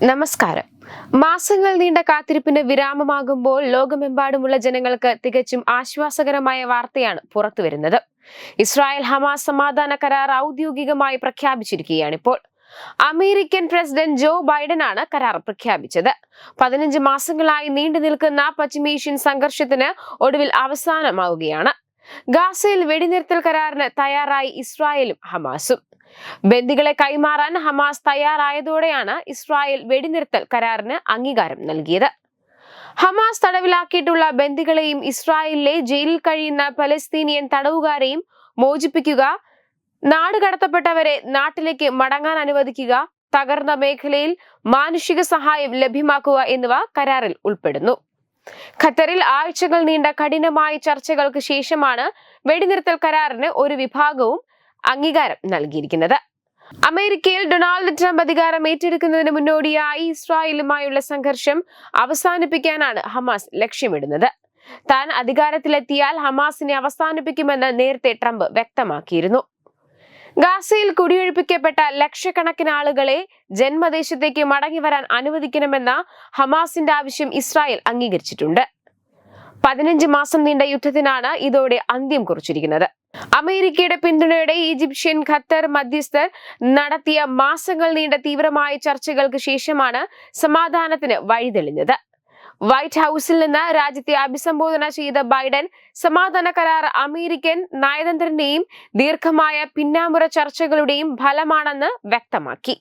നമസ്കാരം. മാസങ്ങൾ നീണ്ട കാത്തിരിപ്പിന് വിരാമമാകുമ്പോൾ ലോകമെമ്പാടുമുള്ള ജനങ്ങൾക്ക് തികച്ചും ആശ്വാസകരമായ വാർത്തയാണ് പുറത്തുവരുന്നത്. ഇസ്രായേൽ ഹമാസ് സമാധാന കരാർ ഔദ്യോഗികമായി പ്രഖ്യാപിച്ചിരിക്കുകയാണിപ്പോൾ. അമേരിക്കൻ പ്രസിഡന്റ് ജോ ബൈഡനാണ് കരാർ പ്രഖ്യാപിച്ചത്. 15 മാസങ്ങളായി നീണ്ടു നിൽക്കുന്ന പശ്ചിമേഷ്യൻ സംഘർഷത്തിന് ഒടുവിൽ അവസാനമാവുകയാണ്. ഗാസയിൽ വെടിനിർത്തൽ കരാറിന് തയ്യാറായി ഇസ്രായേലും ഹമാസും. ബന്ദികളെ കൈമാറാൻ ഹമാസ് തയ്യാറായതോടെയാണ് ഇസ്രായേൽ വെടിനിർത്തൽ കരാറിന് അംഗീകാരം നൽകിയത്. ഹമാസ് തടവിലാക്കിയിട്ടുള്ള ബന്ദികളെയും ഇസ്രായേലിലെ ജയിലിൽ കഴിയുന്ന പലസ്തീനിയൻ തടവുകാരെയും മോചിപ്പിക്കുക, നാടുകടത്തപ്പെട്ടവരെ നാട്ടിലേക്ക് മടങ്ങാൻ അനുവദിക്കുക, തകർന്ന മേഖലയിൽ മാനുഷിക സഹായം ലഭ്യമാക്കുക എന്നിവ കരാറിൽ ഉൾപ്പെടുന്നു. ഖത്തറിൽ ആഴ്ചകൾ നീണ്ട കഠിനമായ ചർച്ചകൾക്ക് ശേഷമാണ് വെടിനിർത്തൽ കരാറിന് ഒരു വിഭാഗവും അംഗീകാരം നൽകിയിരിക്കുന്നത്. അമേരിക്കയിൽ ഡൊണാൾഡ് ട്രംപ് അധികാരം ഏറ്റെടുക്കുന്നതിന് മുന്നോടിയായി ഇസ്രായേലുമായുള്ള സംഘർഷം അവസാനിപ്പിക്കാനാണ് ഹമാസ് ലക്ഷ്യമിടുന്നത്. താൻ അധികാരത്തിലെത്തിയാൽ ഹമാസിനെ അവസാനിപ്പിക്കുമെന്ന് നേരത്തെ ട്രംപ് വ്യക്തമാക്കിയിരുന്നു. ഗാസയിൽ കുടിയൊഴിപ്പിക്കപ്പെട്ട ലക്ഷക്കണക്കിന് ആളുകളെ ജന്മദേശത്തേക്ക് മടങ്ങി വരാൻ അനുവദിക്കണമെന്ന ഹമാസിന്റെ ആവശ്യം ഇസ്രായേൽ അംഗീകരിച്ചിട്ടുണ്ട്. 15 മാസം നീണ്ട യുദ്ധത്തിനാണ് ഇതോടെ അന്ത്യം കുറിച്ചിരിക്കുന്നത്. അമേരിക്കയുടെ പിന്തുണയോടെ ഈജിപ്ഷ്യൻ ഖത്തർ മധ്യസ്ഥർ നടത്തിയ മാസങ്ങൾ നീണ്ട തീവ്രമായ ചർച്ചകൾക്ക് ശേഷമാണ് സമാധാനത്തിന് വഴിതെളിഞ്ഞത്. വൈറ്റ് ഹൌസിൽ നിന്ന് രാജ്യത്തെ അഭിസംബോധന ചെയ്ത ബൈഡൻ സമാധാന കരാർ അമേരിക്കൻ നയതന്ത്രന്റെയും ദീർഘമായ പിന്നാമ്പുറ ചർച്ചകളുടെയും ഫലമാണെന്ന് വ്യക്തമാക്കി.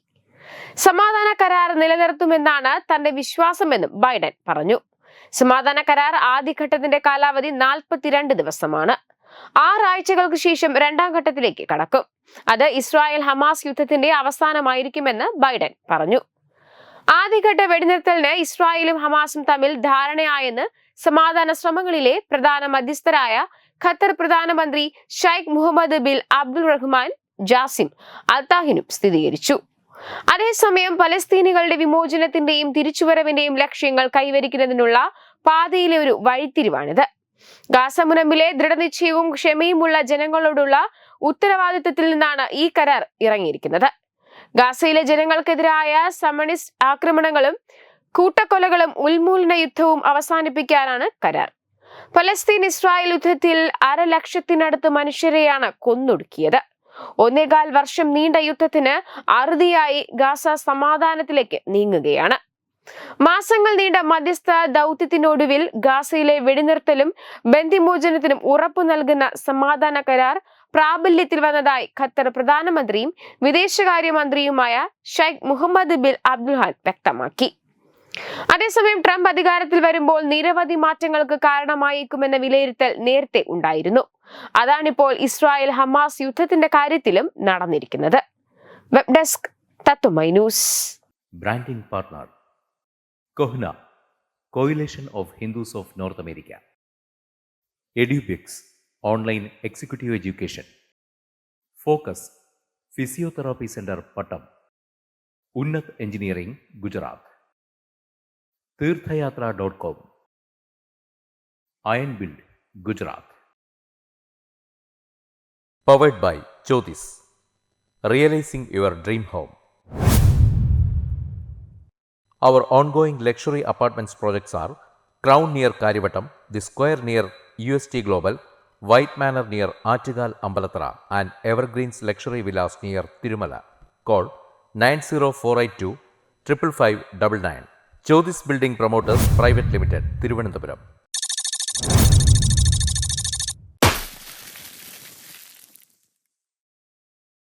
സമാധാന കരാർ നിലനിർത്തുമെന്നാണ് തന്റെ വിശ്വാസമെന്നും ബൈഡൻ പറഞ്ഞു. സമാധാന കരാർ ആദ്യഘട്ടത്തിന്റെ കാലാവധി 42 ദിവസമാണ്. 6 ആഴ്ചകൾക്ക് ശേഷം രണ്ടാം ഘട്ടത്തിലേക്ക് കടക്കും. അത് ഇസ്രായേൽ ഹമാസ് യുദ്ധത്തിന്റെ അവസാനമായിരിക്കുമെന്ന് ബൈഡൻ പറഞ്ഞു. ആദ്യഘട്ട വെടിനിർത്തലിന് ഇസ്രായേലും ഹമാസും തമ്മിൽ ധാരണയായെന്ന് സമാധാന ശ്രമങ്ങളിലെ പ്രധാന മധ്യസ്ഥരായ ഖത്തർ പ്രധാനമന്ത്രി ഷെയ്ഖ് മുഹമ്മദ് ബിൻ അബ്ദുൾ റഹ്മാൻ ജാസിം അൽത്താഹിനും സ്ഥിരീകരിച്ചു. അതേസമയം പലസ്തീനികളുടെ വിമോചനത്തിന്റെയും തിരിച്ചുവരവിന്റെയും ലക്ഷ്യങ്ങൾ കൈവരിക്കുന്നതിനുള്ള പാതയിലെ ഒരു വഴിത്തിരിവാണിത്. ഗാസ മുനമ്പിലെ ദൃഢനിശ്ചയവും ക്ഷമയുമുള്ള ജനങ്ങളോടുള്ള ഉത്തരവാദിത്വത്തിൽ നിന്നാണ് ഈ കരാർ ഇറങ്ങിയിരിക്കുന്നത്. ഗാസയിലെ ജനങ്ങൾക്കെതിരായ സമണിസ്റ്റ് ആക്രമണങ്ങളും കൂട്ടക്കൊലകളും ഉന്മൂലന യുദ്ധവും അവസാനിപ്പിക്കാനാണ് കരാർ. പലസ്തീൻ ഇസ്രായേൽ യുദ്ധത്തിൽ 1.5 ലക്ഷത്തിനടുത്ത് മനുഷ്യരെയാണ് കൊന്നൊടുക്കിയത്. 1.25 വർഷം നീണ്ട യുദ്ധത്തിന് അറുതിയായി ഗാസ സമാധാനത്തിലേക്ക് നീങ്ങുകയാണ്. മാസങ്ങൾ നീണ്ട മധ്യസ്ഥ ദൗത്യത്തിനൊടുവിൽ ഗാസയിലെ വെടിനിർത്തലും ബന്ദിമോചനത്തിനും ഉറപ്പു നൽകുന്ന സമാധാന കരാർ പ്രാബല്യത്തിൽ വന്നതായി ഖത്തർ പ്രധാനമന്ത്രിയും വിദേശകാര്യമന്ത്രിയുമായ ഷെയ്ഖ് മുഹമ്മദ് ബിൻ അബ്ദുൽ വ്യക്തമാക്കി. അതേസമയം ട്രംപ് അധികാരത്തിൽ വരുമ്പോൾ നിരവധി മാറ്റങ്ങൾക്ക് കാരണമായേക്കുമെന്ന വിലയിരുത്തൽ നേരത്തെ ഉണ്ടായിരുന്നു. അതാണിപ്പോൾ ഇസ്രായേൽ ഹമാസ് യുദ്ധത്തിന്റെ കാര്യത്തിലും നടന്നിരിക്കുന്നത്. Web desk Tattvamayi news. Branding partner CoHNA, coalition of Hindus of North America. Edubix, online executive education. Focus, physiotherapy centre Pattom. Unnath engineering, Gujarat. തീർത്ഥയാത്ര.com, Iron Build, Gujarat. Powered by Jyothis, realising your dream home. Our ongoing luxury apartments projects are Crown near Karivattam, The Square near UST Global, White Manor near Aattugal Ambalathara, and Evergreens Luxury Villas near Tirumala. Call 90482 55599. Jyothis Building Promoters Private Limited, Thiruvananthapuram.